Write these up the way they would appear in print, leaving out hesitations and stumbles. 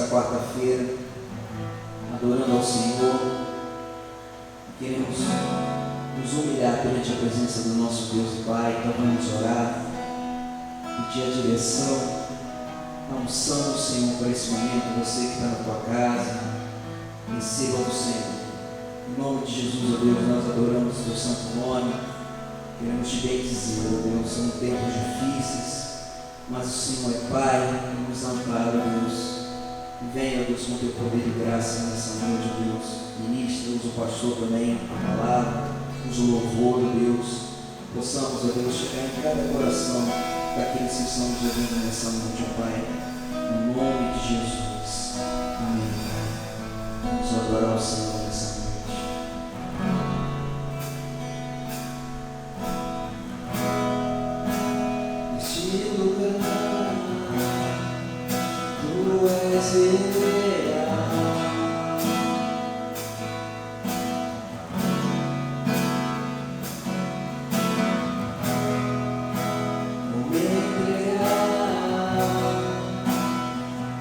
quarta-feira, adorando ao Senhor. Queremos nos humilhar perante a presença do nosso Deus e Pai. Então vamos orar, pedir a direção, a unção do Senhor para esse momento. Você que está na tua casa, receba do Senhor. Em nome de Jesus, ó Deus, nós adoramos o teu santo nome. Queremos te bendizer, ó Deus. São tempos difíceis, mas o Senhor é Pai e nos ampara, ó Deus. Venha, ó Deus, com teu poder e graça nessa noite, ó Deus. Ministra, usa o pastor também, a palavra, usa o louvor, ó Deus. Possamos, ó Deus, chegar em cada coração daqueles que estão nos ouvindo nessa noite, ó Pai. Em nome de Jesus. Amém. Vamos adorar o Senhor nessa noite. Neste lugar, tu és real. Vou me entregar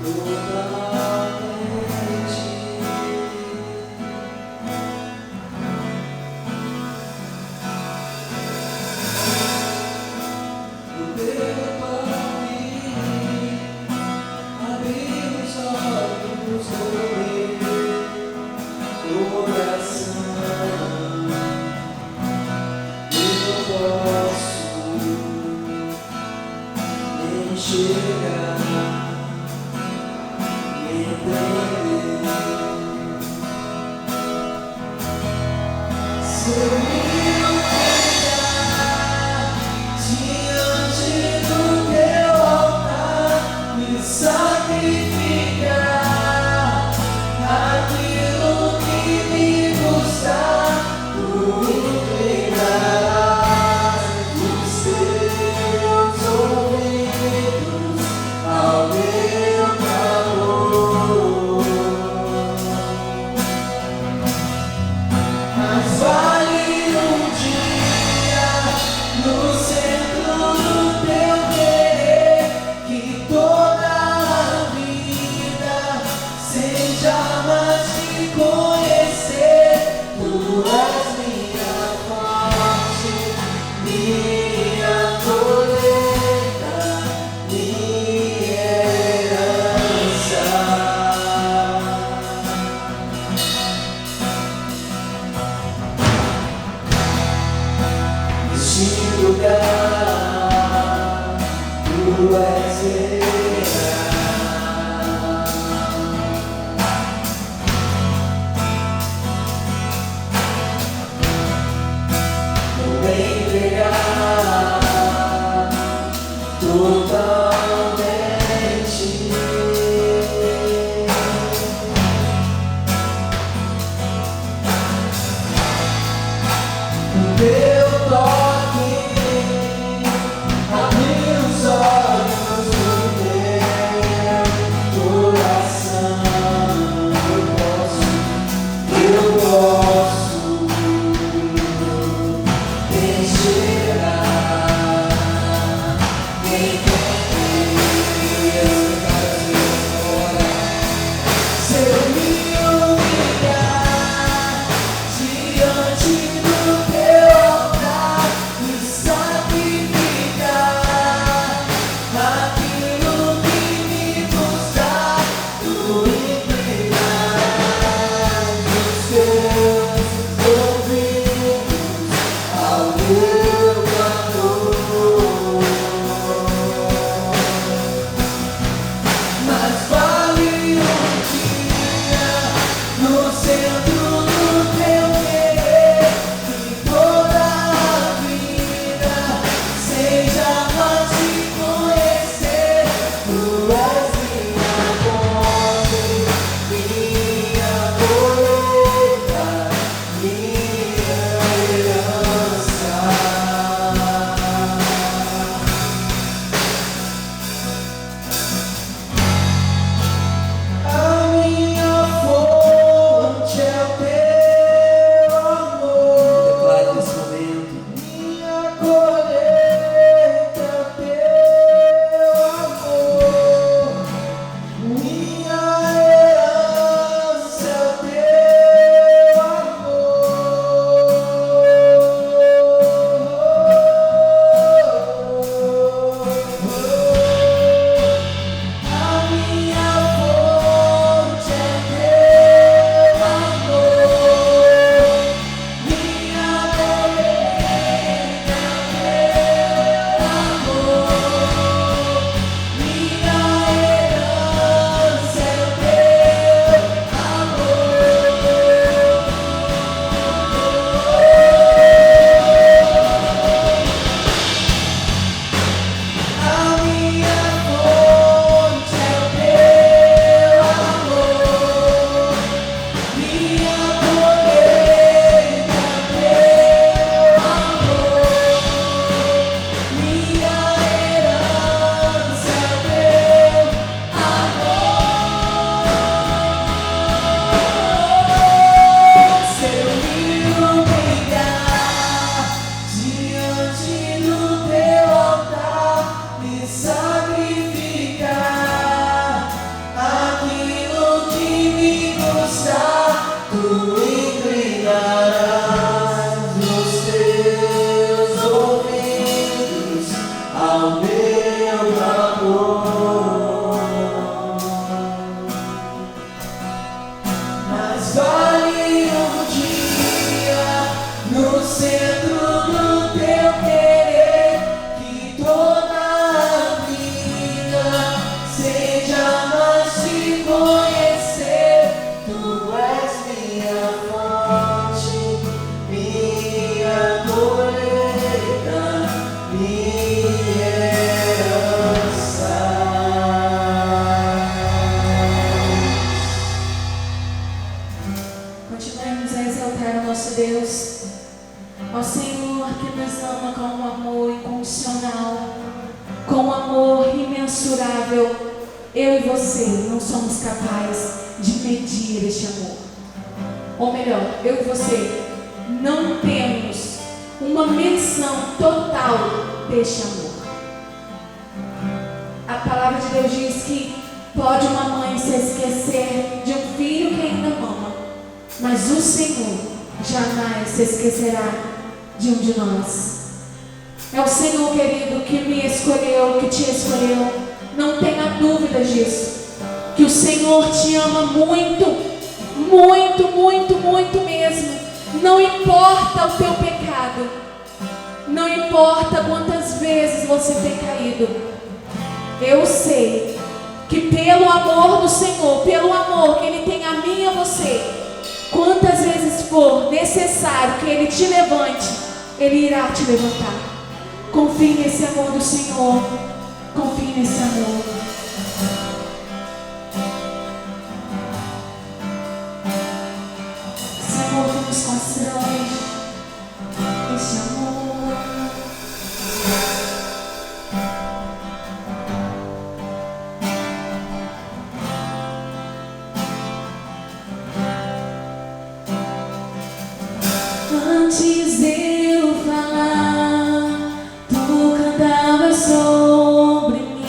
totalmente. O teu toque abriu os olhos do meu coração. Eu posso enxergar e entender. Se eu me humilhar diante do teu altar, me sacrificar aquilo que me custa, tu entregarás os teus ouvidos ao meu clamor. Mas vale um dia no centro do teu querer, que toda a vida seja mais que conhecer. Tu és minha fonte, minha colheita, minha herança. Neste lugar, tu és real. Vou me entregar totalmente. O teu toque abriu os olhos do meu coração. Eu posso enxergar, entender. Se eu me humilhar diante do teu altar, minha fonte, minha colheita, minha herança. Continuemos a exaltar o nosso Deus, ó Senhor, que nos ama com um amor incondicional, com um amor imensurável. Eu e você não somos capazes de medir este amor. Ou melhor, eu e você não temos uma menção total deste amor. A palavra de Deus diz que pode uma mãe se esquecer de um filho que ainda mama, mas o Senhor jamais se esquecerá de um de nós. É o Senhor, querido, que me escolheu, que te escolheu. Não tenha dúvidas disso. Que o Senhor te ama muito, muito, muito, muito mesmo. Não importa o teu pecado. Não importa quantas vezes você tem caído. Eu sei que pelo amor do Senhor, pelo amor que Ele tem a mim e a você, quantas vezes for necessário que Ele te levante, Ele irá te levantar. Confie nesse amor do Senhor. Confie nesse amor. Esse amor que nos constrói. Esse amor. Antes de eu falar, tu cantavas sobre mim.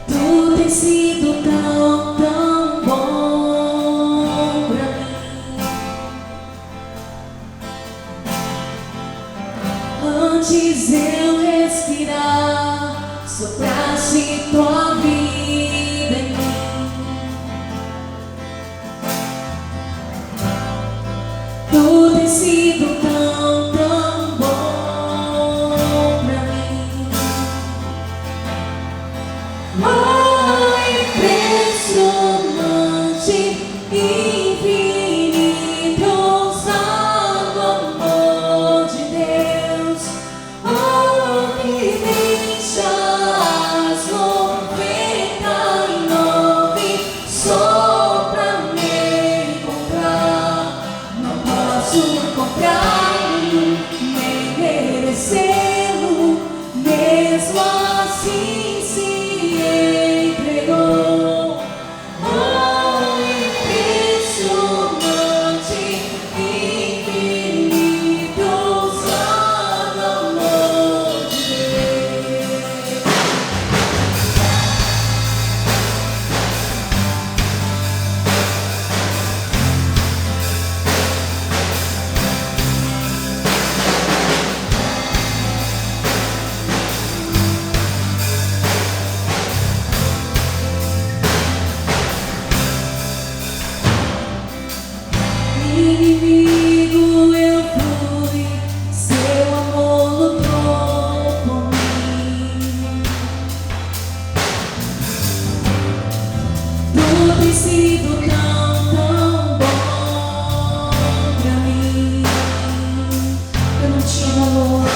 Tu tens sido tão, tão bom pra mim. Antes eu respirar, sopraste tua vida em mim. Tu tens sido tão, tão bom pra mim. Oh, impressionante, infinito, ousado amor de Deus. Oh, que deixas 99 só pra me comprar. Não posso comprar-me, nem merecê-lo, mesmo assim se entregou. Oh, impressionante, infinito, ousado amor de Deus. Inimigo eu fui, seu amor lutou por mim. Tu tens sido tão, tão bom pra mim. Eu não tinha valor,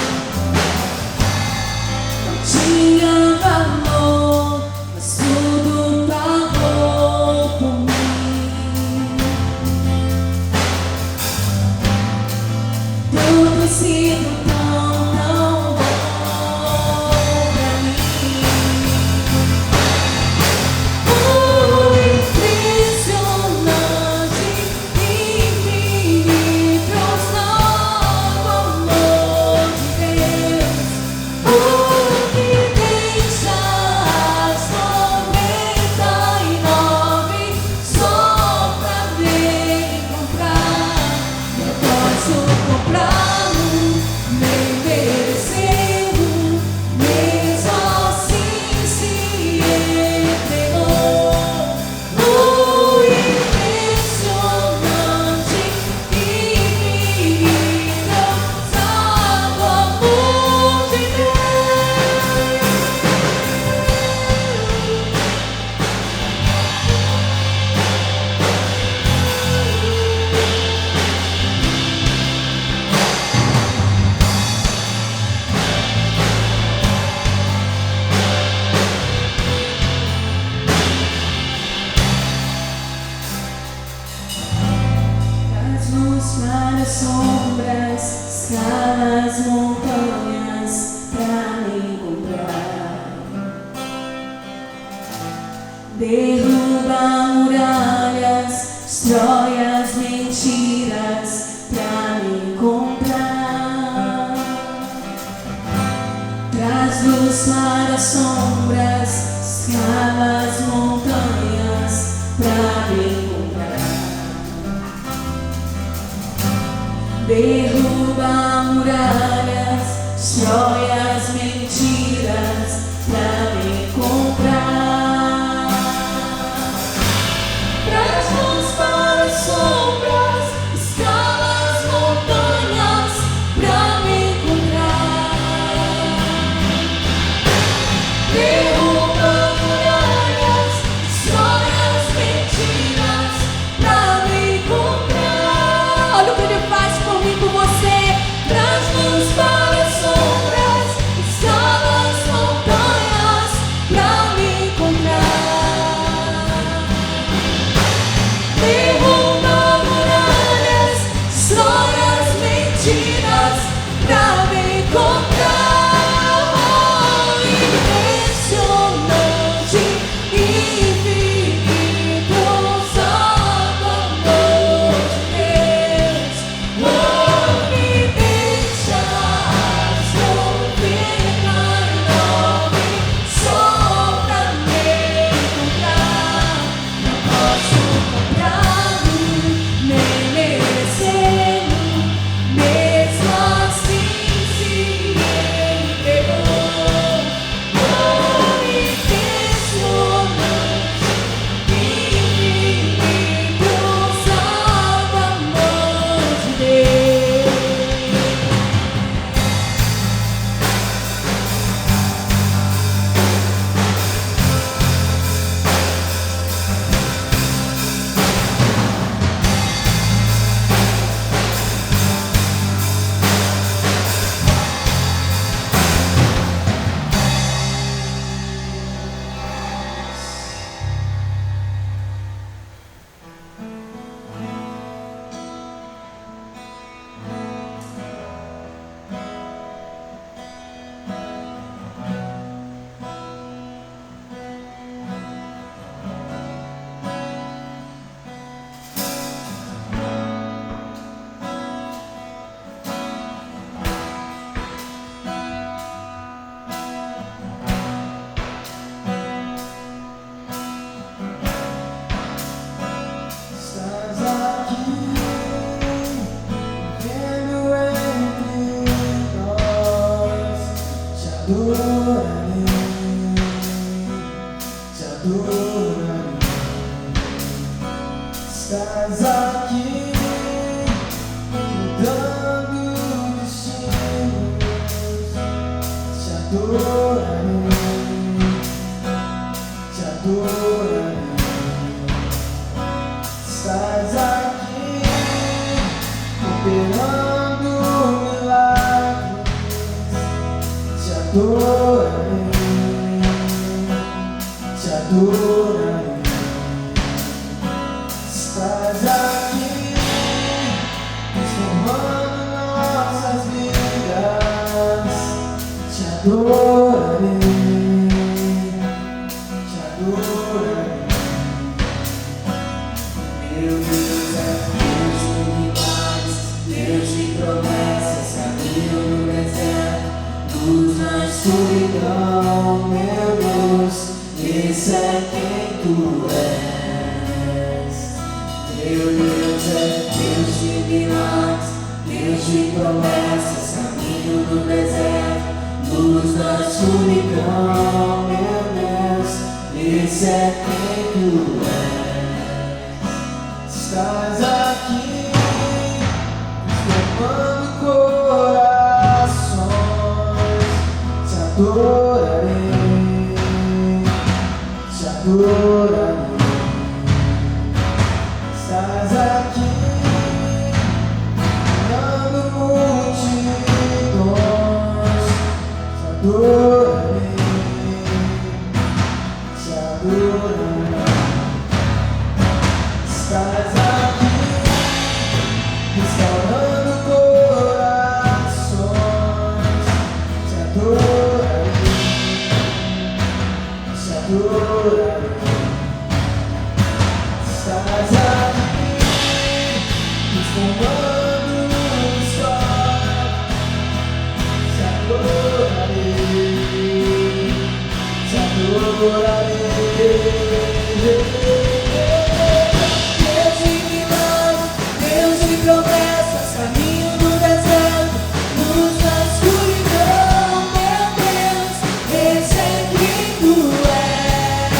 não tinha valor, mas tudo pagou por mim. Tu tens sido tão, tão bom pra mim. Oh, impressionante. sombras, escala as montanhas pra me encontrar. Derruba muralhas, destrói as mentiras pra me encontrar. Traz luz para as sombras, escala as montanhas pra me encontrar. Derruba muralhas, destrói as mentiras pra me encontrar. Traz luz para as sombras, escala as montanhas pra me encontrar. Derruba muralhas, destrói as mentiras pra me encontrar. Olha o que Ele faz por mim, por você. Traz luz para as sombras, escala as montanhas pra me encontrar. Derruba muralhas, destrói as mentiras pra me encontrar. Impressionante, infinito, santo amor de Deus, não me deixarás tropeçar enorme só pra me encontrar. Não posso comprar-me, nem merecendo, mesmo assim se entregou. Oh, impressionante, infinito, santo amor de Deus. Estás aqui, vivendo entre nós. Te adorarei, te adorarei. Estás aqui, mudando destinos. Te adorarei, te adorarei. Estás aqui, operando milagres. Te adorarei, te adorarei. Estás aqui, transformando nossas vidas. Te adorarei, te adorarei. Meu Deus é Deus de milagres, Deus de promessas, caminho no deserto, luz na escuridão. Meu Deus, esse é quem Tu és. Meu Deus é Deus de milagres, Deus de promessas, caminho no deserto, luz na escuridão. Meu Deus, esse é quem Tu és. Estás aqui, transformando corações. Te adorarei, te adorarei. Estás aqui, curando multidões. Te adorarei, te adorarei. Estás aqui, restaurando Deus de milagres, Deus de promessas, caminho no deserto, luz na escuridão, meu Deus, esse é quem tu és.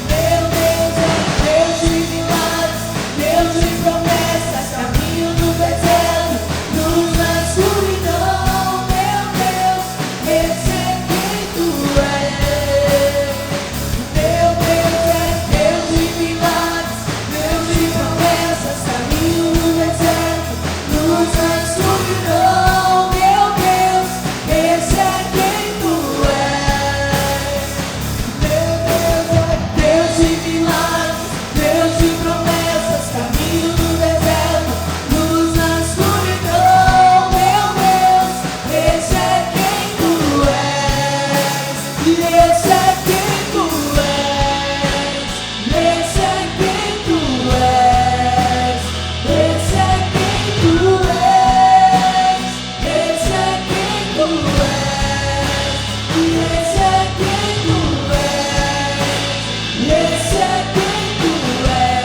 Meu Deus é Deus de milagres, Deus de promessas, caminho no deserto, luz na escuridão, meu Deus, esse é quem tu és. Meu Deus é Deus de milagres, Deus de promessas, caminho no deserto, luz na escuridão, meu Deus, esse é quem tu és. Meu Deus é Deus de milagres, Deus de promessas, caminho no deserto, luz na escuridão, meu Deus, esse é quem tu és. E esse é quem tu és. Esse é quem tu és. Esse é quem tu és. Esse é quem tu és. E esse é quem tu és. E esse é quem tu és.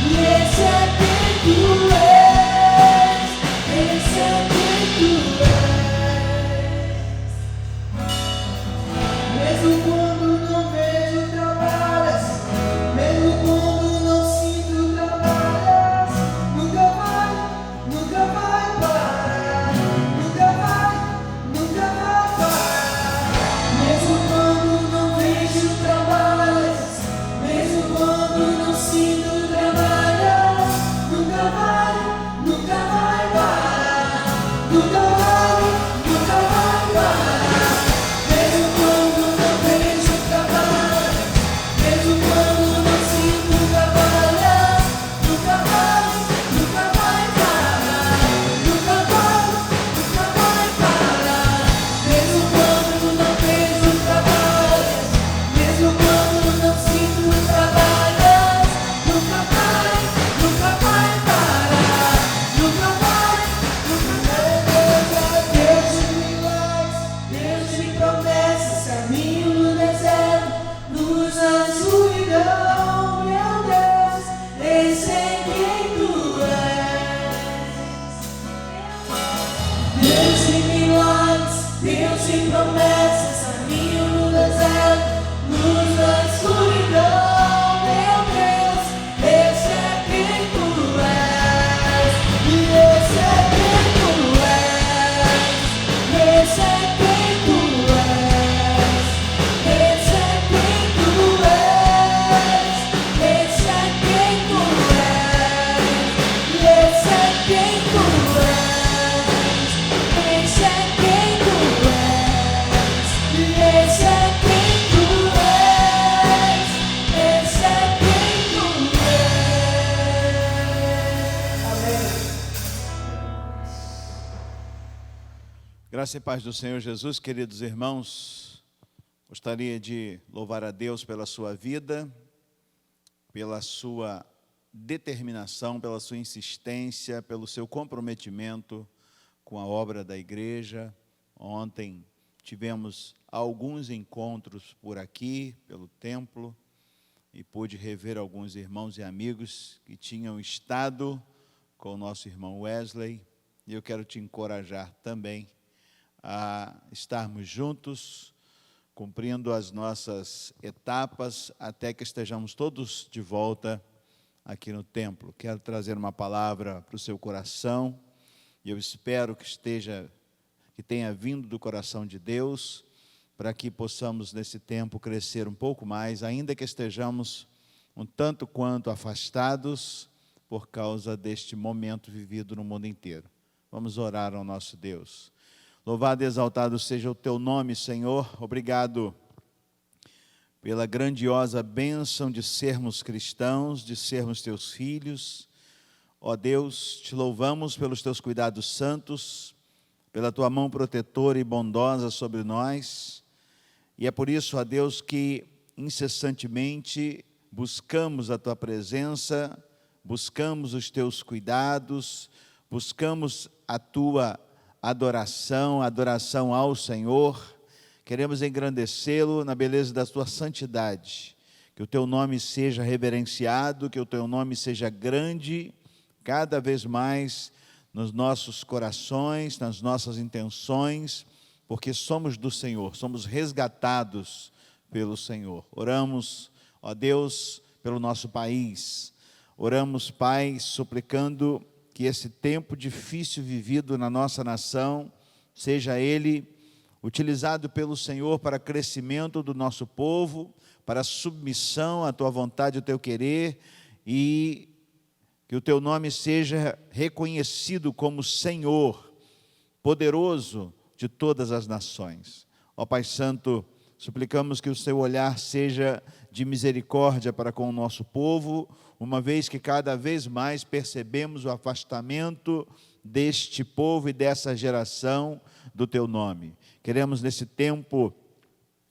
E esse é quem tu és. Esse é quem tu és. Mesmo quando não vejo trabalhas, mesmo quando não sinto trabalhas, nunca vai parar, nunca vai parar. Mesmo quando não vejo trabalhas, mesmo quando não sinto trabalhas, nunca vai parar, nunca vai parar. Mesmo quando não vejo trabalho, mesmo quando não sinto trabalhar, nunca vai parar, nunca vai parar. Mesmo quando não vejo trabalho, mesmo quando não sinto trabalhar, nunca vai parar, nunca vai. Deus de milagres, Deus de promessas, caminho no deserto, luz na escuridão, meu Deus, esse é quem tu és. Deus de milagres, Deus de promessas, caminho no deserto, luz na escuridão, meu Deus, esse é quem tu és. E esse é quem tu és. Esse é quem tu és. Esse é quem tu és. Esse é quem tu és. Esse é quem tu és. Esse é quem tu és. Esse é quem tu és. Esse é quem tu és. Amém. Graça e paz do Senhor Jesus, queridos irmãos. Gostaria de louvar a Deus pela sua vida, pela sua determinação, pela sua insistência, pelo seu comprometimento com a obra da igreja. Ontem tivemos alguns encontros por aqui, pelo templo, e pude rever alguns irmãos e amigos que tinham estado com o nosso irmão Wesley, e eu quero te encorajar também a estarmos juntos, cumprindo as nossas etapas, até que estejamos todos de volta aqui no templo. Quero trazer uma palavra para o seu coração, e eu espero que tenha vindo do coração de Deus, para que possamos nesse tempo crescer um pouco mais, ainda que estejamos um tanto quanto afastados por causa deste momento vivido no mundo inteiro. Vamos orar ao nosso Deus. Louvado e exaltado seja o teu nome, Senhor. Obrigado pela grandiosa bênção de sermos cristãos, de sermos teus filhos. Ó Deus, te louvamos pelos teus cuidados santos, pela tua mão protetora e bondosa sobre nós. E é por isso, ó Deus, que incessantemente buscamos a tua presença, buscamos os teus cuidados, buscamos a tua adoração ao Senhor. Queremos engrandecê-lo na beleza da tua santidade. que o teu nome seja reverenciado, que o teu nome seja grande cada vez mais nos nossos corações, nas nossas intenções, porque somos do Senhor, somos resgatados pelo Senhor. Oramos, ó Deus, pelo nosso país. Oramos, Pai, suplicando que esse tempo difícil vivido na nossa nação, seja ele utilizado pelo Senhor para crescimento do nosso povo, para submissão à tua vontade e ao teu querer, e que o teu nome seja reconhecido como Senhor, poderoso de todas as nações. Ó Pai Santo, suplicamos que o seu olhar seja de misericórdia para com o nosso povo, uma vez que cada vez mais percebemos o afastamento deste povo e dessa geração do teu nome. Queremos nesse tempo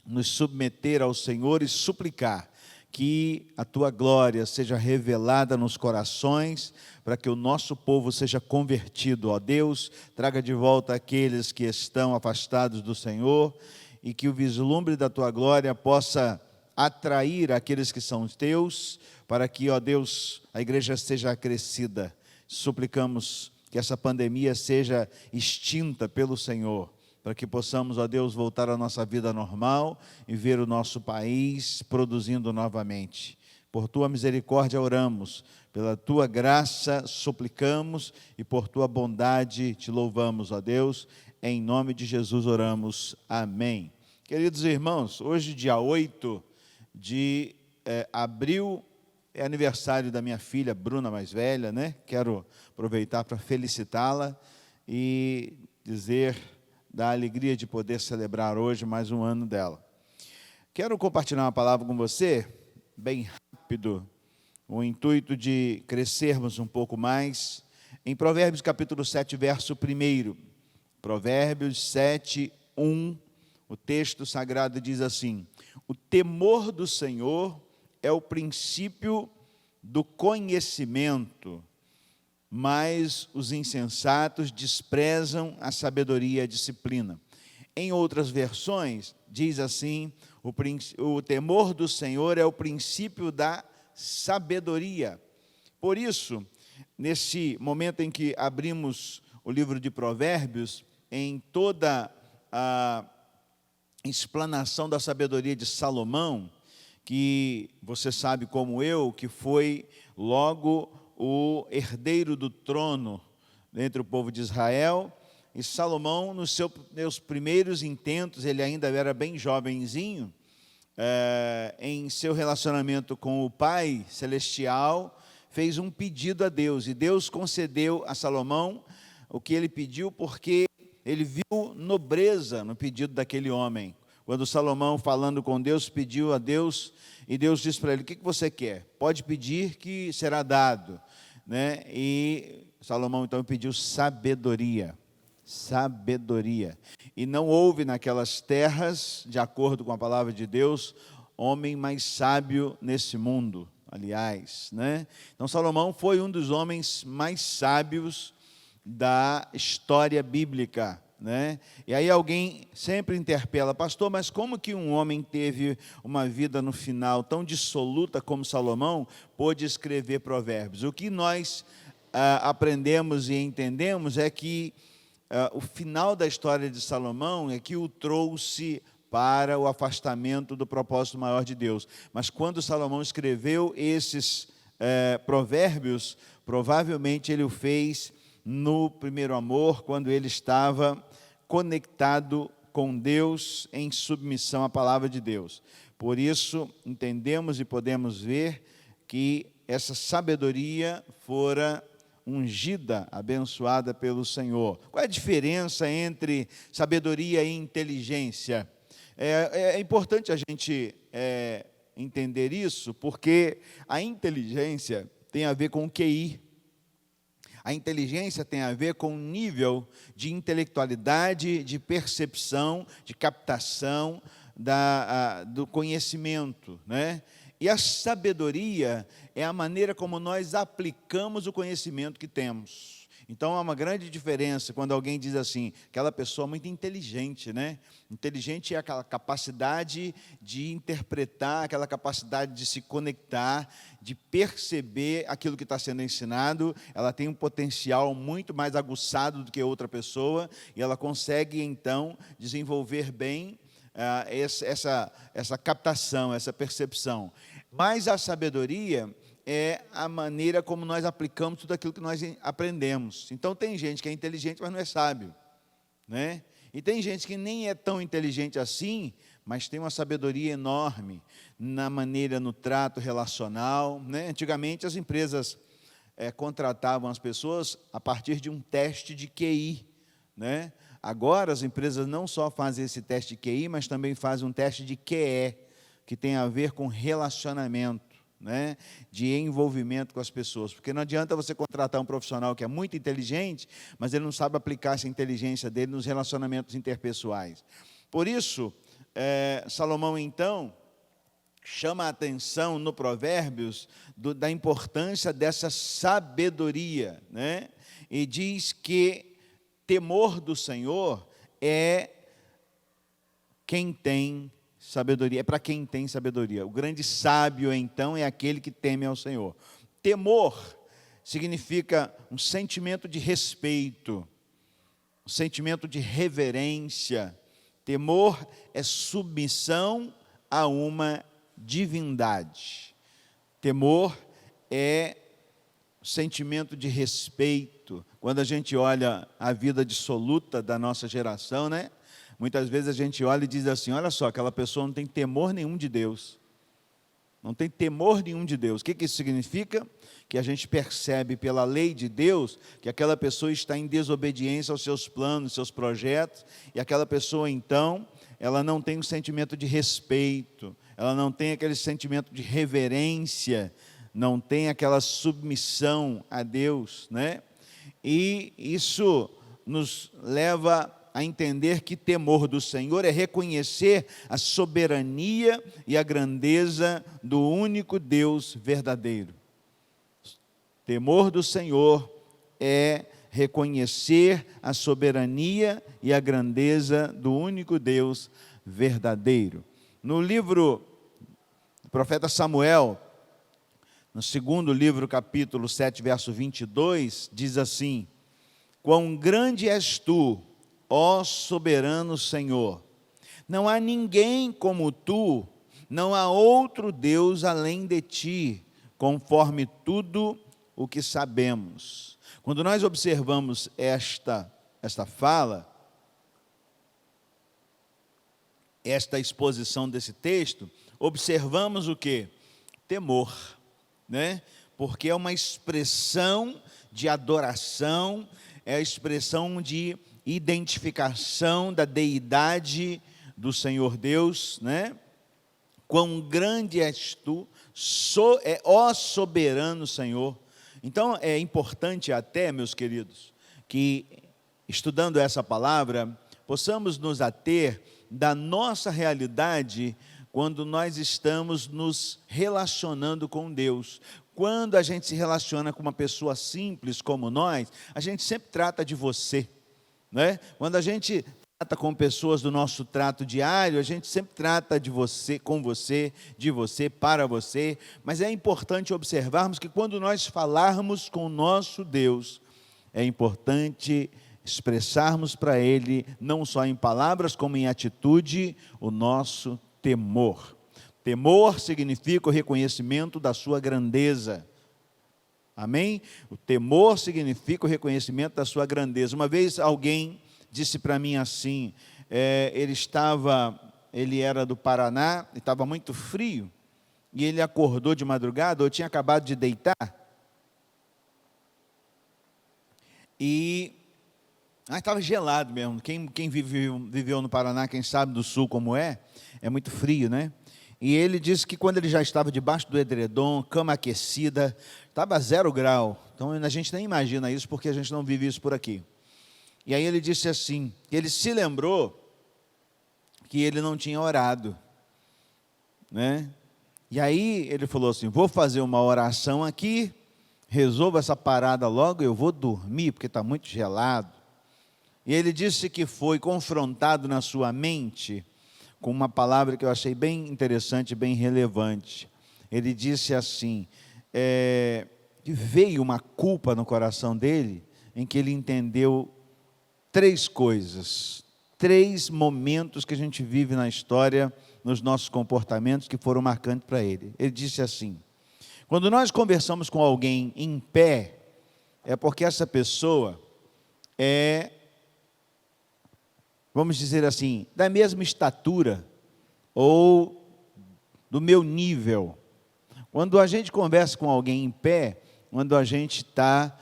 nos submeter ao Senhor e suplicar que a tua glória seja revelada nos corações, para que o nosso povo seja convertido. Ó Deus, traga de volta aqueles que estão afastados do Senhor, e que o vislumbre da tua glória possa atrair aqueles que são teus, para que, ó Deus, a igreja seja acrescida. Suplicamos que essa pandemia seja extinta pelo Senhor, para que possamos, ó Deus, voltar à nossa vida normal e ver o nosso país produzindo novamente. Por tua misericórdia oramos, pela tua graça suplicamos e por tua bondade te louvamos, ó Deus. Em nome de Jesus oramos. Amém. Queridos irmãos, hoje, dia 8 de abril, é aniversário da minha filha Bruna, mais velha, né? Quero aproveitar para felicitá-la e dizer da alegria de poder celebrar hoje mais um ano dela. Quero compartilhar uma palavra com você, bem rápido, o intuito de crescermos um pouco mais, em Provérbios capítulo 7, verso 1. Provérbios 7, 1, o texto sagrado diz assim: o temor do Senhor é o princípio do conhecimento, mas os insensatos desprezam a sabedoria e a disciplina. Em outras versões, diz assim: o temor do Senhor é o princípio da sabedoria. Por isso, nesse momento em que abrimos o livro de Provérbios, em toda a explanação da sabedoria de Salomão, que você sabe como eu, que foi logo o herdeiro do trono entre o povo de Israel, e Salomão, nos seus primeiros intentos, ele ainda era bem jovenzinho, em seu relacionamento com o Pai Celestial, fez um pedido a Deus, e Deus concedeu a Salomão o que ele pediu, porque ele viu nobreza no pedido daquele homem. Quando Salomão, falando com Deus, pediu a Deus, e Deus disse para ele: o que você quer? Pode pedir que será dado, né? E Salomão então pediu sabedoria, e não houve naquelas terras, de acordo com a palavra de Deus, homem mais sábio nesse mundo, aliás, né? Então Salomão foi um dos homens mais sábios da história bíblica, né? E aí alguém sempre interpela: pastor, mas como que um homem teve uma vida no final tão dissoluta como Salomão pôde escrever Provérbios? O que nós aprendemos e entendemos é que o final da história de Salomão é que o trouxe para o afastamento do propósito maior de Deus. Mas quando Salomão escreveu esses provérbios, provavelmente ele o fez no primeiro amor, quando ele estava conectado com Deus, em submissão à palavra de Deus. Por isso, entendemos e podemos ver que essa sabedoria fora ungida, abençoada pelo Senhor. Qual é a diferença entre sabedoria e inteligência? É importante a gente entender isso, porque a inteligência tem a ver com o QI. A inteligência tem a ver com o nível de intelectualidade, de percepção, de captação do conhecimento, né? E a sabedoria é a maneira como nós aplicamos o conhecimento que temos. Então, há uma grande diferença quando alguém diz assim, aquela pessoa muito inteligente, né? Inteligente é aquela capacidade de interpretar, aquela capacidade de se conectar, de perceber aquilo que está sendo ensinado. Ela tem um potencial muito mais aguçado do que outra pessoa, e ela consegue, então, desenvolver bem essa captação, essa percepção. Mas a sabedoria é a maneira como nós aplicamos tudo aquilo que nós aprendemos. Então, tem gente que é inteligente, mas não é sábio, né? E tem gente que nem é tão inteligente assim, mas tem uma sabedoria enorme na maneira, no trato relacional, né? Antigamente, as empresas contratavam as pessoas a partir de um teste de QI, né? Agora, as empresas não só fazem esse teste de QI, mas também fazem um teste de QE, que tem a ver com relacionamento, né, de envolvimento com as pessoas, porque não adianta você contratar um profissional que é muito inteligente, mas ele não sabe aplicar essa inteligência dele nos relacionamentos interpessoais. Por isso, Salomão, então, chama a atenção no Provérbios da importância dessa sabedoria, né, e diz que temor do Senhor é quem tem sabedoria, é para quem tem sabedoria. O grande sábio, então, é aquele que teme ao Senhor. Temor significa um sentimento de respeito, um sentimento de reverência. Temor é submissão a uma divindade. Temor é sentimento de respeito. Quando a gente olha a vida dissoluta da nossa geração, né? Muitas vezes a gente olha e diz assim, olha só, aquela pessoa não tem temor nenhum de Deus. Não tem temor nenhum de Deus. O que isso significa? Que a gente percebe pela lei de Deus que aquela pessoa está em desobediência aos seus planos, seus projetos, e aquela pessoa, então, ela não tem um sentimento de respeito, ela não tem aquele sentimento de reverência, não tem aquela submissão a Deus, né? E isso nos leva a entender que temor do Senhor é reconhecer a soberania e a grandeza do único Deus verdadeiro. Temor do Senhor é reconhecer a soberania e a grandeza do único Deus verdadeiro. No livro do profeta Samuel, no segundo livro, capítulo 7, verso 22, diz assim: quão grande és tu, ó soberano Senhor, não há ninguém como tu, não há outro Deus além de ti, conforme tudo o que sabemos. Quando nós observamos esta fala, esta exposição desse texto, observamos o quê? Temor, né? Porque é uma expressão de adoração, é a expressão de identificação da deidade do Senhor Deus, né? Quão grande és tu, ó soberano Senhor. Então é importante até, meus queridos, que estudando essa palavra, possamos nos ater da nossa realidade quando nós estamos nos relacionando com Deus. Quando a gente se relaciona com uma pessoa simples como nós, a gente sempre trata de você, né? Quando a gente trata com pessoas do nosso trato diário, a gente sempre trata de você, com você, de você, para você, mas é importante observarmos que quando nós falarmos com o nosso Deus, é importante expressarmos para Ele, não só em palavras, como em atitude, o nosso temor. Temor significa o reconhecimento da sua grandeza. Amém? O temor significa o reconhecimento da sua grandeza. Uma vez alguém disse para mim assim, ele era do Paraná, e estava muito frio, e ele acordou de madrugada, eu tinha acabado de deitar, e estava gelado mesmo. Quem viveu no Paraná, quem sabe do sul como é muito frio, né? E ele disse que quando ele já estava debaixo do edredom, cama aquecida, estava 0 grau. Então a gente nem imagina isso, porque a gente não vive isso por aqui. E aí ele disse assim, ele se lembrou que ele não tinha orado, né? E aí ele falou assim, vou fazer uma oração aqui, resolva essa parada logo, eu vou dormir, porque está muito gelado. E ele disse que foi confrontado na sua mente com uma palavra que eu achei bem interessante, bem relevante. Ele disse assim, que veio uma culpa no coração dele, em que ele entendeu 3 coisas, 3 momentos que a gente vive na história, nos nossos comportamentos, que foram marcantes para ele. Ele disse assim, quando nós conversamos com alguém em pé, é porque essa pessoa é, vamos dizer assim, da mesma estatura, ou do meu nível. Quando a gente conversa com alguém em pé, quando a gente está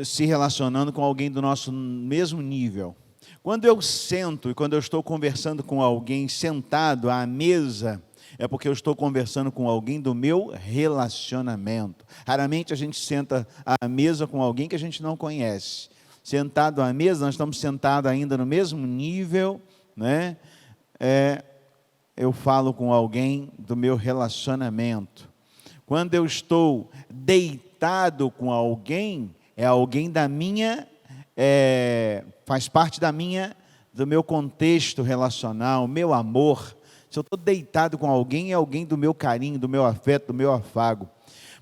se relacionando com alguém do nosso mesmo nível. Quando eu sento e quando eu estou conversando com alguém sentado à mesa, é porque eu estou conversando com alguém do meu relacionamento. Raramente a gente senta à mesa com alguém que a gente não conhece. Sentado à mesa, nós estamos sentados ainda no mesmo nível, né? Eu falo com alguém do meu relacionamento. Quando eu estou deitado com alguém, é alguém da minha, faz parte do meu contexto relacional, meu amor. Se eu estou deitado com alguém, é alguém do meu carinho, do meu afeto, do meu afago.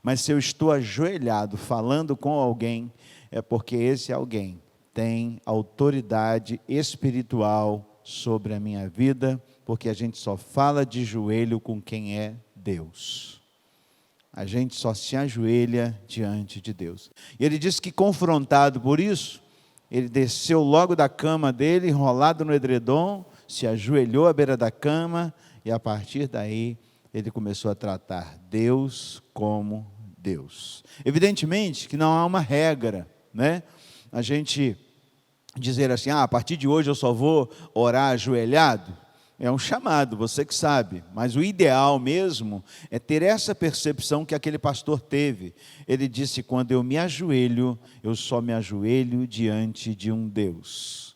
Mas se eu estou ajoelhado, falando com alguém, é porque esse alguém tem autoridade espiritual sobre a minha vida, porque a gente só fala de joelho com quem é Deus. A gente só se ajoelha diante de Deus. E ele disse que, confrontado por isso, ele desceu logo da cama dele, enrolado no edredom, se ajoelhou à beira da cama, e a partir daí ele começou a tratar Deus como Deus. Evidentemente que não há uma regra, né? A gente dizer assim, a partir de hoje eu só vou orar ajoelhado. É um chamado, você que sabe, mas o ideal mesmo é ter essa percepção que aquele pastor teve. Ele disse, quando eu me ajoelho, eu só me ajoelho diante de um Deus.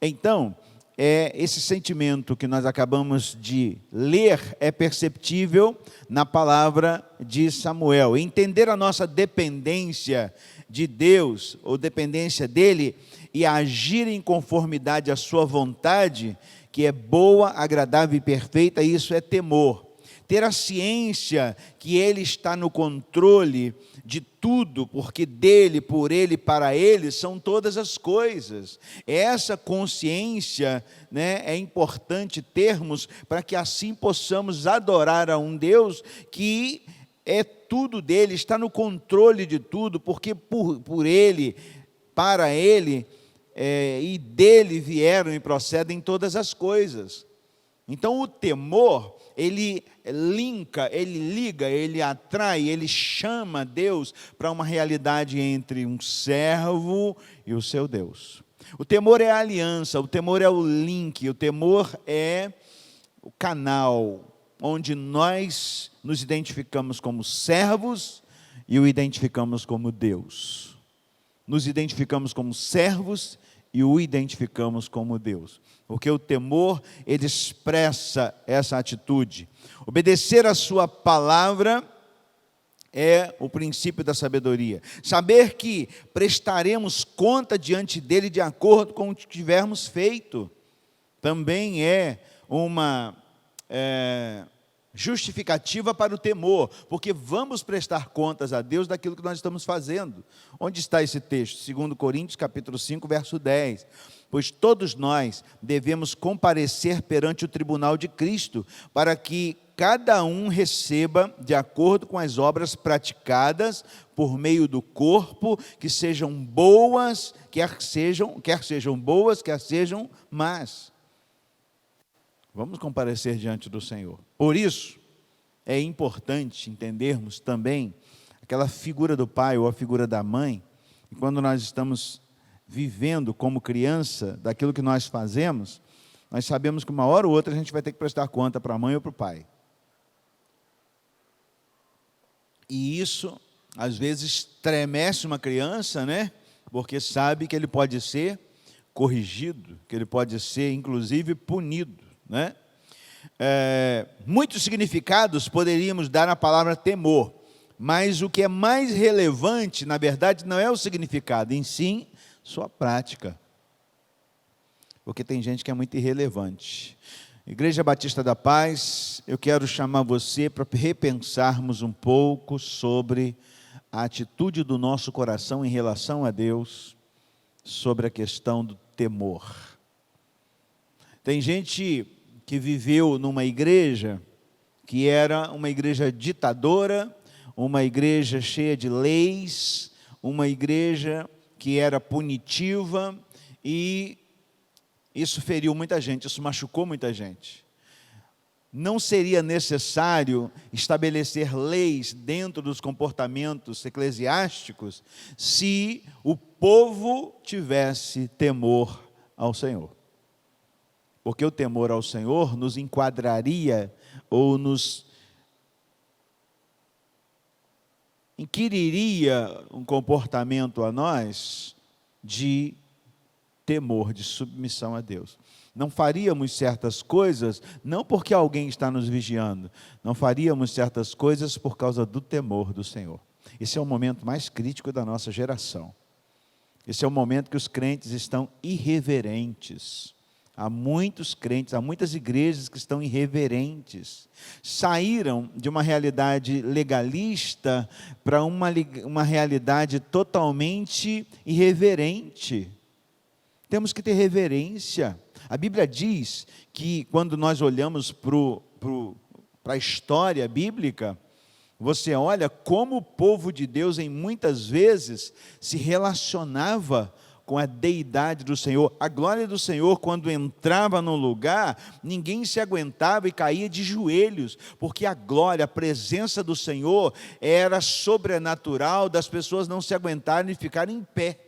Então, esse sentimento que nós acabamos de ler é perceptível na palavra de Samuel. Entender a nossa dependência de Deus, ou dependência dele, e agir em conformidade à sua vontade, que é boa, agradável e perfeita, isso é temor. Ter a ciência que Ele está no controle de tudo, porque dele, por Ele, para Ele, são todas as coisas. Essa consciência, né, é importante termos, para que assim possamos adorar a um Deus que é tudo dele, está no controle de tudo, porque por Ele, para Ele, e dele vieram e procedem todas as coisas. Então o temor, ele linka, ele liga, ele atrai, ele chama Deus para uma realidade entre um servo e o seu Deus. O temor é a aliança, o temor é o link, o temor é o canal onde nós nos identificamos como servos e o identificamos como Deus. Nos identificamos como servos e o identificamos como Deus. Porque o temor, ele expressa essa atitude. Obedecer a sua palavra é o princípio da sabedoria. Saber que prestaremos conta diante dele de acordo com o que tivermos feito. Também é uma justificativa para o temor, porque vamos prestar contas a Deus daquilo que nós estamos fazendo. Onde está esse texto? 2 Coríntios, capítulo 5, verso 10. Pois todos nós devemos comparecer perante o tribunal de Cristo, para que cada um receba de acordo com as obras praticadas por meio do corpo, que sejam boas, quer sejam boas, quer sejam más. Vamos comparecer diante do Senhor. Por isso, é importante entendermos também aquela figura do pai ou a figura da mãe. E quando nós estamos vivendo como criança daquilo que nós fazemos, nós sabemos que uma hora ou outra a gente vai ter que prestar conta para a mãe ou para o pai. E isso, às vezes, estremece uma criança, né? Porque sabe que ele pode ser corrigido, que ele pode ser, inclusive, punido. Né? Muitos significados poderíamos dar à palavra temor. mas o que é mais relevante, na verdade, não é o significado, em sim, sua prática. Porque tem gente que é muito irrelevante. Igreja Batista da Paz, eu quero chamar você para repensarmos um pouco sobre a atitude do nosso coração em relação a Deus, sobre a questão do temor. Tem gente que viveu numa igreja que era uma igreja ditadora, uma igreja cheia de leis, uma igreja que era punitiva, e isso feriu muita gente, isso machucou muita gente. Não seria necessário estabelecer leis dentro dos comportamentos eclesiásticos se o povo tivesse temor ao Senhor. Porque o temor ao Senhor nos enquadraria ou nos inquiriria um comportamento a nós de temor, de submissão a Deus. Não faríamos certas coisas, não porque alguém está nos vigiando, não faríamos certas coisas por causa do temor do Senhor. Esse é o momento mais crítico da nossa geração. Esse é o momento que os crentes estão irreverentes. Há muitos crentes, há muitas igrejas que estão irreverentes. Saíram de uma realidade legalista para uma realidade totalmente irreverente. Temos que ter reverência. A Bíblia diz que quando nós olhamos para a história bíblica, você olha como o povo de Deus, em muitas vezes, se relacionava com a deidade do Senhor. A glória do Senhor, quando entrava no lugar, ninguém se aguentava e caía de joelhos, porque a glória, a presença do Senhor era sobrenatural, das pessoas não se aguentarem e ficarem em pé.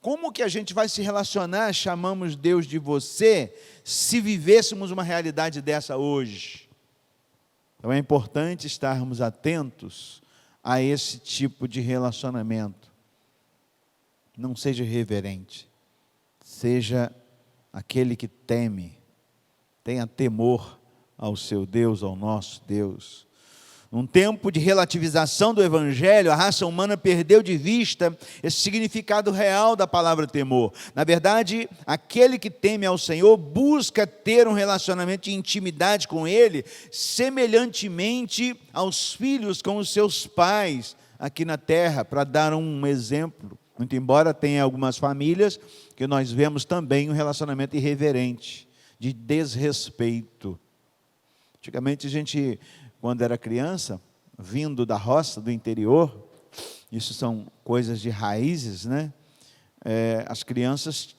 Como que a gente vai se relacionar, chamamos Deus de você, se vivêssemos uma realidade dessa hoje? Então é importante estarmos atentos a esse tipo de relacionamento. Não seja irreverente, seja aquele que teme, tenha temor ao seu Deus, ao nosso Deus. Num tempo de relativização do Evangelho, a raça humana perdeu de vista esse significado real da palavra temor. Na verdade, aquele que teme ao Senhor busca ter um relacionamento de intimidade com Ele, semelhantemente aos filhos com os seus pais aqui na terra, para dar um exemplo. Muito embora tenha algumas famílias que nós vemos também um relacionamento irreverente, de desrespeito. Antigamente a gente, quando era criança, vindo da roça, do interior, isso são coisas de raízes, né? As crianças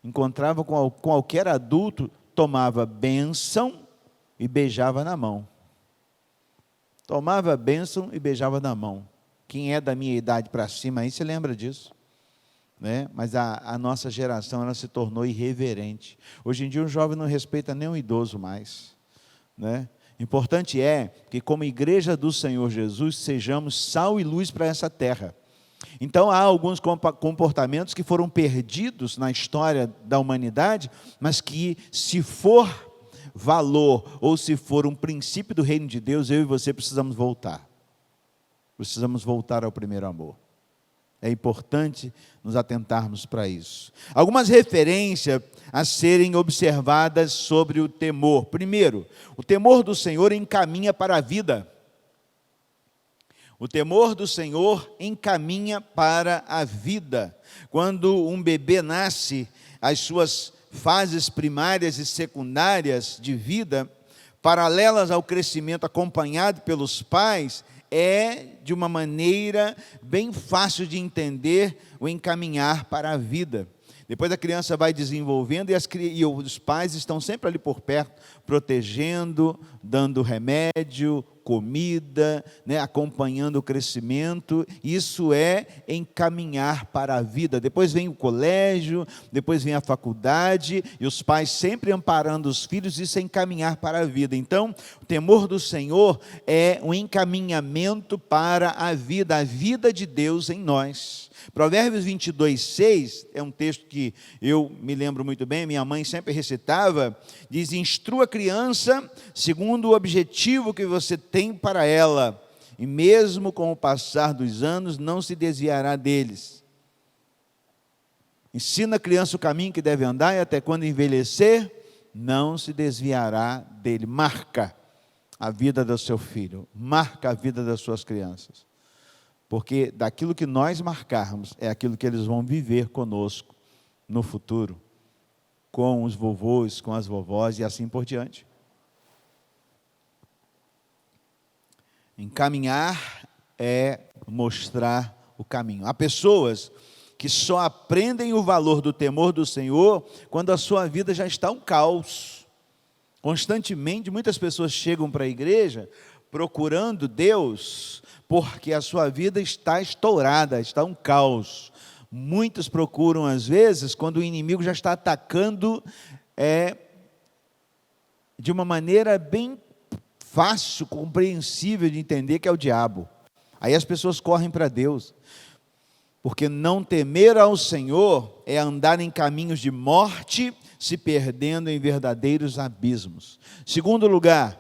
encontravam com qualquer adulto, tomava bênção e beijava na mão. Tomava bênção e beijava na mão. Quem é da minha idade para cima aí se lembra disso, né? Mas a nossa geração, ela se tornou irreverente. Hoje em dia um jovem não respeita nem um idoso mais, né? Importante é que, como igreja do Senhor Jesus, sejamos sal e luz para essa terra. Então há alguns comportamentos que foram perdidos na história da humanidade, mas que, se for valor ou se for um princípio do reino de Deus, eu e você precisamos voltar. Precisamos voltar ao primeiro amor. É importante nos atentarmos para isso. Algumas referências a serem observadas sobre o temor. Primeiro, o temor do Senhor encaminha para a vida. O temor do Senhor encaminha para a vida. Quando um bebê nasce, as suas fases primárias e secundárias de vida, paralelas ao crescimento acompanhado pelos pais, é de uma maneira bem fácil de entender o encaminhar para a vida. Depois a criança vai desenvolvendo e os pais estão sempre ali por perto, protegendo, dando remédio, comida, né, acompanhando o crescimento. Isso é encaminhar para a vida. Depois vem o colégio, depois vem a faculdade, e os pais sempre amparando os filhos. Isso é encaminhar para a vida. Então, o temor do Senhor é um encaminhamento para a vida de Deus em nós. Provérbios 22:6 é um texto que eu me lembro muito bem, minha mãe sempre recitava, diz: instrua a criança segundo o objetivo que você tem para ela, e mesmo com o passar dos anos, não se desviará deles. Ensina a criança o caminho que deve andar, e até quando envelhecer, não se desviará dele. Marca a vida do seu filho, marca a vida das suas crianças. Porque daquilo que nós marcarmos, é aquilo que eles vão viver conosco no futuro, com os vovôs, com as vovós e assim por diante. Encaminhar é mostrar o caminho. Há pessoas que só aprendem o valor do temor do Senhor quando a sua vida já está um caos. Constantemente, muitas pessoas chegam para a igreja procurando Deus porque a sua vida está estourada, está um caos. Muitos procuram, às vezes, quando o inimigo já está atacando de uma maneira bem fácil, compreensível de entender, que é o diabo. Aí as pessoas correm para Deus. Porque não temer ao Senhor é andar em caminhos de morte, se perdendo em verdadeiros abismos. Segundo lugar,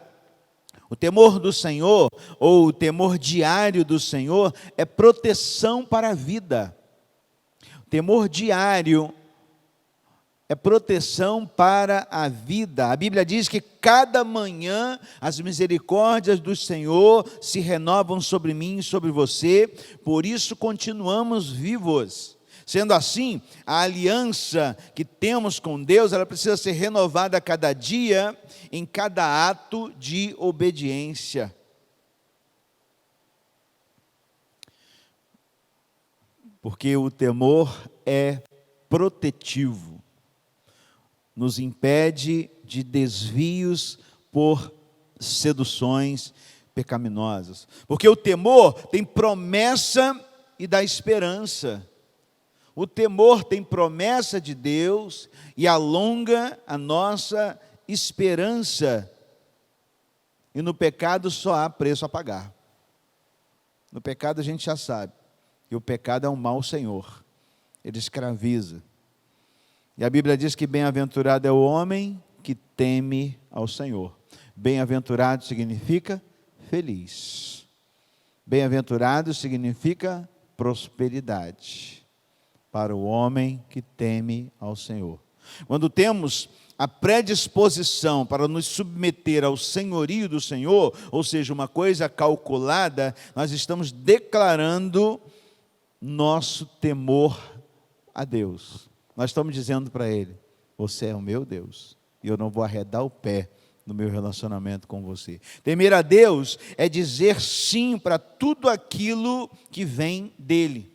o temor do Senhor, ou o temor diário do Senhor, é proteção para a vida. O temor diário é proteção para a vida. A Bíblia diz que cada manhã as misericórdias do Senhor se renovam sobre mim e sobre você, por isso continuamos vivos. Sendo assim, a aliança que temos com Deus, ela precisa ser renovada a cada dia, em cada ato de obediência. Porque o temor é protetivo, nos impede de desvios por seduções pecaminosas. Porque o temor tem promessa e dá esperança. O temor tem promessa de Deus e alonga a nossa esperança. E no pecado só há preço a pagar. No pecado a gente já sabe que o pecado é um mau senhor. Ele escraviza. E a Bíblia diz que bem-aventurado é o homem que teme ao Senhor. Bem-aventurado significa feliz. Bem-aventurado significa prosperidade para o homem que teme ao Senhor. Quando temos a predisposição para nos submeter ao senhorio do Senhor, ou seja, uma coisa calculada, nós estamos declarando nosso temor a Deus. Nós estamos dizendo para Ele: você é o meu Deus, e eu não vou arredar o pé no meu relacionamento com você. Temer a Deus é dizer sim para tudo aquilo que vem dEle.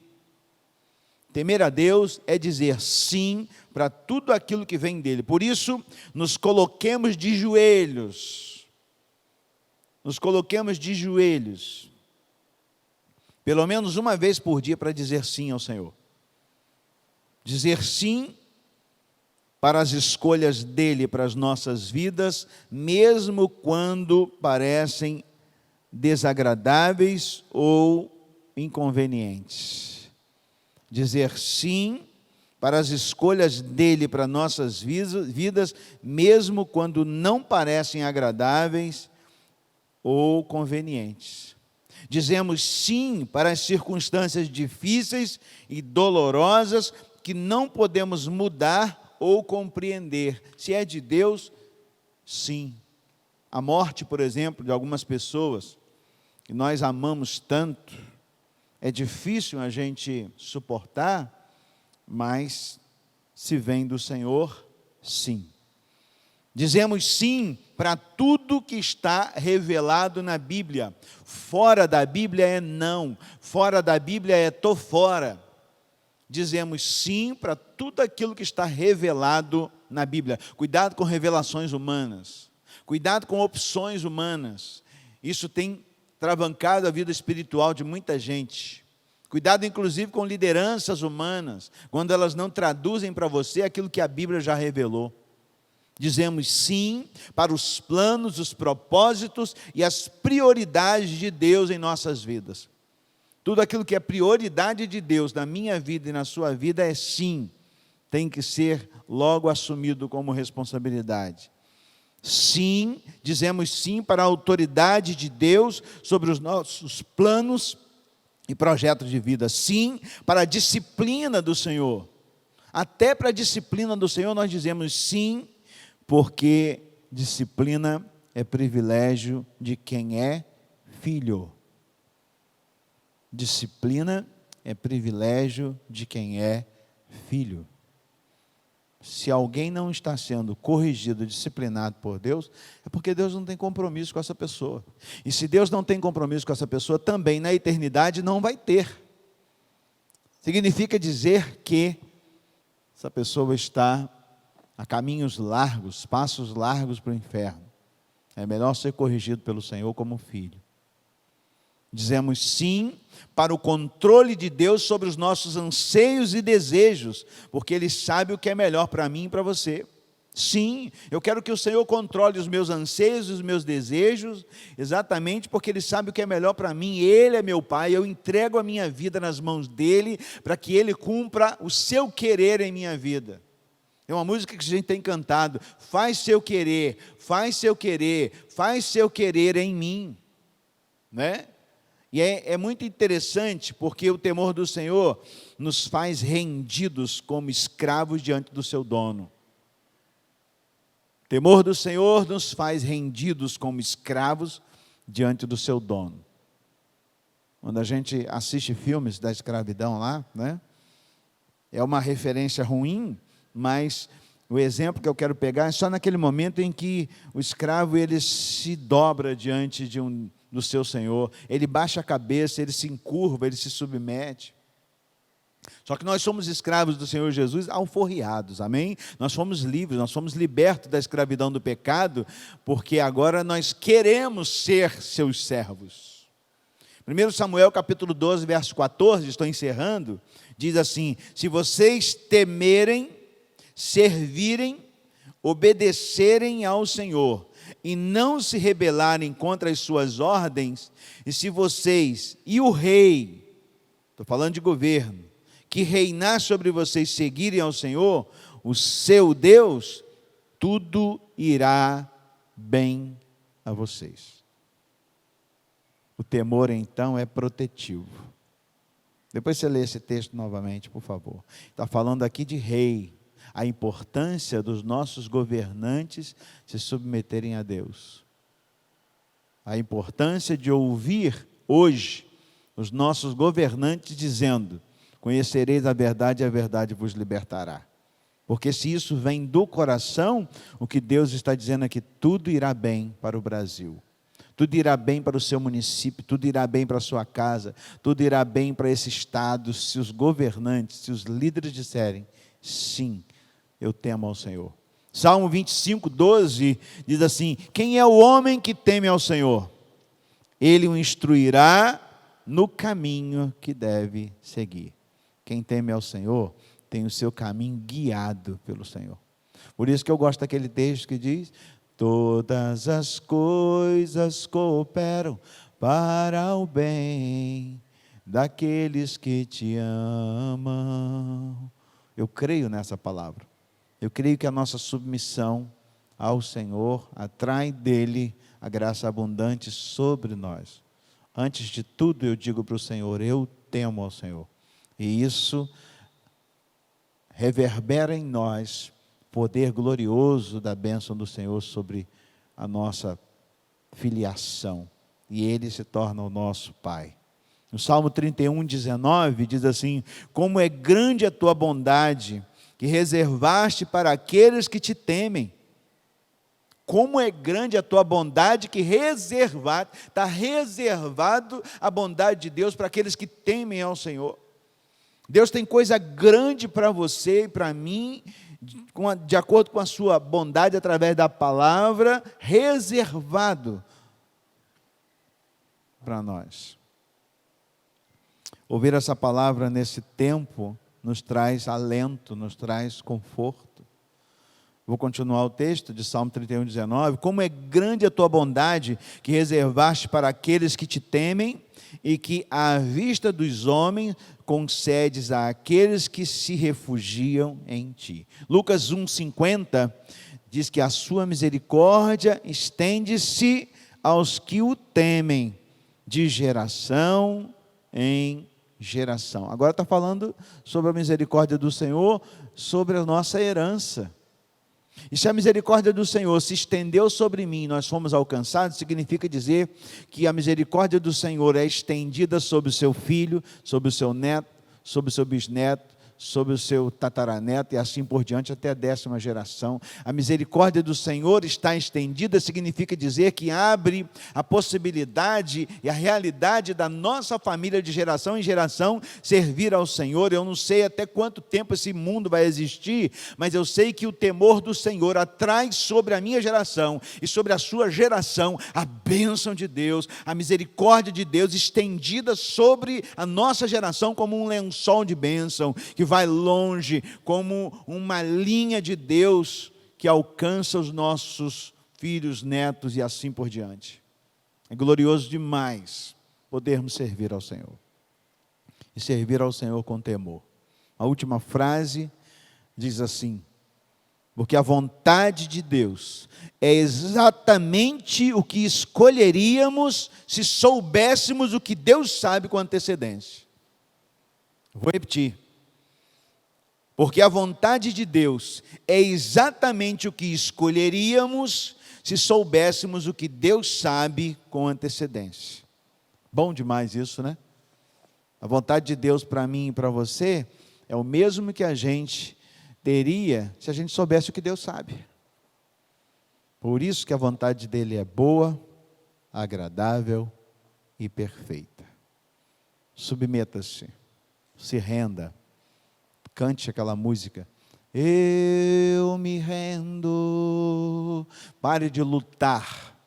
Temer a Deus é dizer sim para tudo aquilo que vem dEle. Por isso, nos coloquemos de joelhos. Nos coloquemos de joelhos. Pelo menos uma vez por dia para dizer sim ao Senhor. Dizer sim para as escolhas dEle, para as nossas vidas, mesmo quando parecem desagradáveis ou inconvenientes. Dizer sim para as escolhas dEle, para nossas vidas, mesmo quando não parecem agradáveis ou convenientes. Dizemos sim para as circunstâncias difíceis e dolorosas que não podemos mudar ou compreender. Se é de Deus, sim. A morte, por exemplo, de algumas pessoas que nós amamos tanto, é difícil a gente suportar, mas se vem do Senhor, sim. Dizemos sim para tudo que está revelado na Bíblia. Fora da Bíblia é não. Fora da Bíblia é tô fora. Dizemos sim para tudo aquilo que está revelado na Bíblia. Cuidado com revelações humanas. Cuidado com opções humanas. Isso tem travancado a vida espiritual de muita gente. Cuidado, inclusive, com lideranças humanas, quando elas não traduzem para você aquilo que a Bíblia já revelou. Dizemos sim para os planos, os propósitos e as prioridades de Deus em nossas vidas. Tudo aquilo que é prioridade de Deus na minha vida e na sua vida é sim, tem que ser logo assumido como responsabilidade. Sim, dizemos sim para a autoridade de Deus sobre os nossos planos e projetos de vida. Sim, para a disciplina do Senhor. Até para a disciplina do Senhor nós dizemos sim, porque disciplina é privilégio de quem é filho. Disciplina é privilégio de quem é filho. Se alguém não está sendo corrigido, disciplinado por Deus, é porque Deus não tem compromisso com essa pessoa. E se Deus não tem compromisso com essa pessoa, também na eternidade não vai ter. Significa dizer que essa pessoa está a caminhos largos, passos largos para o inferno. É melhor ser corrigido pelo Senhor como filho. Dizemos sim para o controle de Deus sobre os nossos anseios e desejos, porque Ele sabe o que é melhor para mim e para você. Sim, eu quero que o Senhor controle os meus anseios e os meus desejos, exatamente porque Ele sabe o que é melhor para mim. Ele é meu Pai, eu entrego a minha vida nas mãos dEle, para que Ele cumpra o seu querer em minha vida. É uma música que a gente tem cantado: faz seu querer, faz seu querer, faz seu querer em mim, né? E é muito interessante, porque o temor do Senhor nos faz rendidos como escravos diante do seu dono. O temor do Senhor nos faz rendidos como escravos diante do seu dono. Quando a gente assiste filmes da escravidão lá, né? É uma referência ruim, mas o exemplo que eu quero pegar é só naquele momento em que o escravo ele se dobra diante do seu senhor, ele baixa a cabeça, ele se encurva, ele se submete. Só que nós somos escravos do Senhor Jesus alforriados, amém? Nós fomos livres, nós fomos libertos da escravidão do pecado, porque agora nós queremos ser seus servos. 1 Samuel capítulo 12, verso 14, estou encerrando, diz assim: se vocês temerem, servirem, obedecerem ao Senhor, e não se rebelarem contra as suas ordens, e se vocês e o rei, estou falando de governo, que reinar sobre vocês seguirem ao Senhor, o seu Deus, tudo irá bem a vocês. O temor então é protetivo. Depois você lê esse texto novamente, por favor. Está falando aqui de rei. A importância dos nossos governantes se submeterem a Deus. A importância de ouvir hoje os nossos governantes dizendo: conhecereis a verdade e a verdade vos libertará. Porque se isso vem do coração, o que Deus está dizendo é que tudo irá bem para o Brasil. Tudo irá bem para o seu município, tudo irá bem para a sua casa, tudo irá bem para esse estado, se os governantes, se os líderes disserem: sim, eu temo ao Senhor. Salmo 25, 12, diz assim: quem é o homem que teme ao Senhor? Ele o instruirá no caminho que deve seguir. Quem teme ao Senhor tem o seu caminho guiado pelo Senhor. Por isso que eu gosto daquele texto que diz: todas as coisas cooperam para o bem daqueles que te amam. Eu creio nessa palavra. Eu creio que a nossa submissão ao Senhor atrai dele a graça abundante sobre nós. Antes de tudo eu digo para o Senhor: eu temo ao Senhor. E isso reverbera em nós poder glorioso da bênção do Senhor sobre a nossa filiação. E Ele se torna o nosso Pai. No Salmo 31, 19, diz assim: como é grande a tua bondade, que reservaste para aqueles que te temem. Como é grande a tua bondade que está reservado a bondade de Deus para aqueles que temem ao Senhor. Deus tem coisa grande para você e para mim, de acordo com a sua bondade através da palavra, reservado para nós. Ouvir essa palavra nesse tempo nos traz alento, nos traz conforto. Vou continuar o texto de Salmo 31, 19. Como é grande a tua bondade que reservaste para aqueles que te temem e que à vista dos homens concedes àqueles que se refugiam em ti. Lucas 1,50 diz que a sua misericórdia estende-se aos que o temem, de geração em geração. Agora está falando sobre a misericórdia do Senhor, sobre a nossa herança. E se a misericórdia do Senhor se estendeu sobre mim, nós fomos alcançados, significa dizer que a misericórdia do Senhor é estendida sobre o seu filho, sobre o seu neto, sobre o seu bisneto, sobre o seu tataraneto e assim por diante até a 10ª geração. A misericórdia do Senhor está estendida, significa dizer que abre a possibilidade e a realidade da nossa família de geração em geração servir ao Senhor. Eu não sei até quanto tempo esse mundo vai existir, mas eu sei que o temor do Senhor atrai sobre a minha geração e sobre a sua geração a bênção de Deus, a misericórdia de Deus estendida sobre a nossa geração como um lençol de bênção, que vai longe, como uma linha de Deus que alcança os nossos filhos, netos e assim por diante. É glorioso demais podermos servir ao Senhor. E servir ao Senhor com temor. A última frase diz assim: porque a vontade de Deus é exatamente o que escolheríamos se soubéssemos o que Deus sabe com antecedência. Vou repetir. Porque a vontade de Deus é exatamente o que escolheríamos se soubéssemos o que Deus sabe com antecedência. Bom demais isso, né? A vontade de Deus para mim e para você é o mesmo que a gente teria se a gente soubesse o que Deus sabe. Por isso que a vontade dele é boa, agradável e perfeita. Submeta-se, se renda. Cante aquela música, eu me rendo. Pare de lutar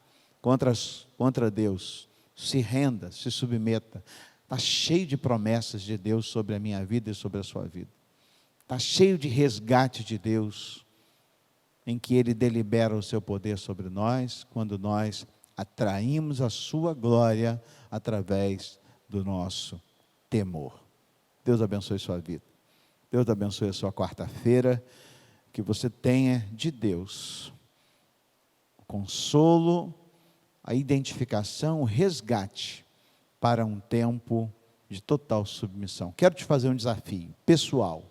contra Deus, se renda, se submeta. Está cheio de promessas de Deus sobre a minha vida e sobre a sua vida. Está cheio de resgate de Deus, em que Ele delibera o seu poder sobre nós, quando nós atraímos a sua glória através do nosso temor. Deus abençoe sua vida. Deus abençoe a sua quarta-feira, que você tenha de Deus o consolo, a identificação, o resgate para um tempo de total submissão. Quero te fazer um desafio pessoal.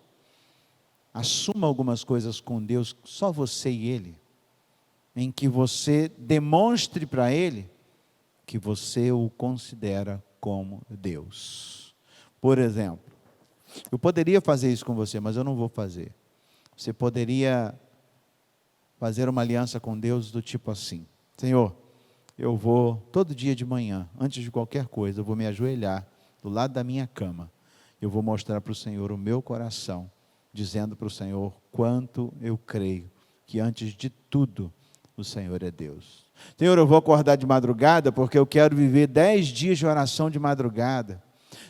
Assuma algumas coisas com Deus, só você e Ele, em que você demonstre para Ele que você o considera como Deus. Por exemplo, eu poderia fazer isso com você, mas eu não vou fazer. Você poderia fazer uma aliança com Deus do tipo assim: Senhor, eu vou todo dia de manhã, antes de qualquer coisa, eu vou me ajoelhar do lado da minha cama. Eu vou mostrar para o Senhor o meu coração, dizendo para o Senhor quanto eu creio que antes de tudo o Senhor é Deus. Senhor, eu vou acordar de madrugada porque eu quero viver 10 dias de oração de madrugada.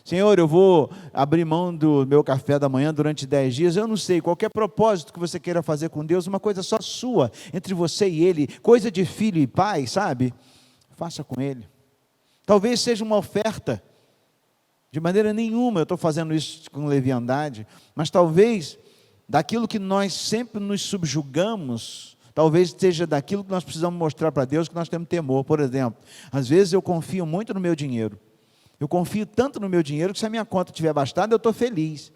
Senhor, eu vou abrir mão do meu café da manhã durante 10 dias, eu não sei, qualquer propósito que você queira fazer com Deus, uma coisa só sua, entre você e Ele, coisa de filho e pai, sabe? Faça com Ele. Talvez seja uma oferta, de maneira nenhuma eu estou fazendo isso com leviandade, mas talvez daquilo que nós sempre nos subjugamos, talvez seja daquilo que nós precisamos mostrar para Deus que nós temos temor. Por exemplo, às vezes eu confio muito no meu dinheiro. Eu confio tanto no meu dinheiro que se a minha conta tiver bastada, eu estou feliz.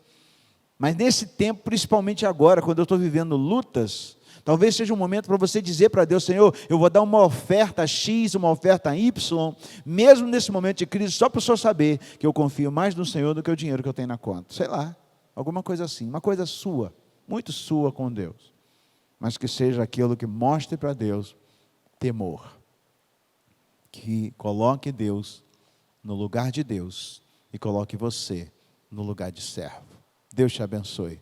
Mas nesse tempo, principalmente agora, quando eu estou vivendo lutas, talvez seja um momento para você dizer para Deus: Senhor, eu vou dar uma oferta X, uma oferta Y, mesmo nesse momento de crise, só para o Senhor saber que eu confio mais no Senhor do que o dinheiro que eu tenho na conta. Sei lá, alguma coisa assim, uma coisa sua, muito sua com Deus. Mas que seja aquilo que mostre para Deus temor. Que coloque Deus no lugar de Deus e coloque você no lugar de servo. Deus te abençoe.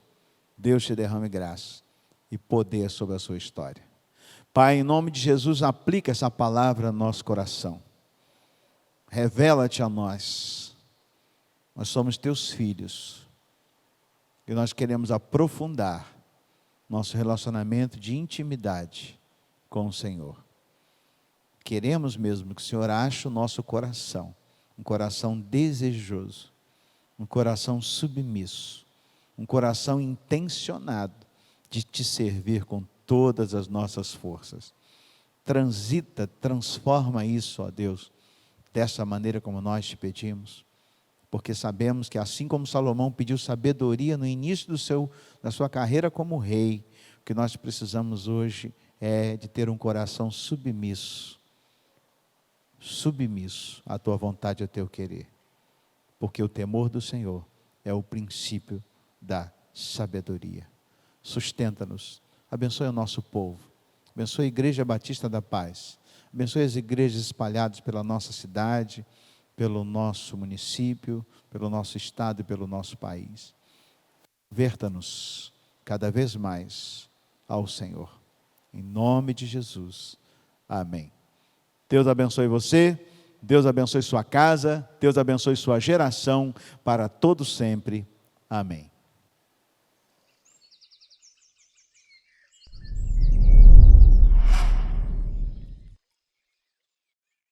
Deus te derrame graça e poder sobre a sua história. Pai, em nome de Jesus, aplica essa palavra no nosso coração. Revela-te a nós. Nós somos teus filhos e nós queremos aprofundar nosso relacionamento de intimidade com o Senhor. Queremos mesmo que o Senhor ache o nosso coração, um coração desejoso, um coração submisso, um coração intencionado de te servir com todas as nossas forças. Transita, transforma isso, ó Deus, dessa maneira como nós te pedimos, porque sabemos que assim como Salomão pediu sabedoria no início da sua carreira como rei, o que nós precisamos hoje é de ter um coração submisso à tua vontade e ao teu querer, porque o temor do Senhor é o princípio da sabedoria. Sustenta-nos, abençoe o nosso povo, abençoe a Igreja Batista da Paz, abençoe as igrejas espalhadas pela nossa cidade, pelo nosso município, pelo nosso estado e pelo nosso país. Converta-nos cada vez mais ao Senhor, em nome de Jesus, amém. Deus abençoe você, Deus abençoe sua casa, Deus abençoe sua geração, para todos sempre, amém.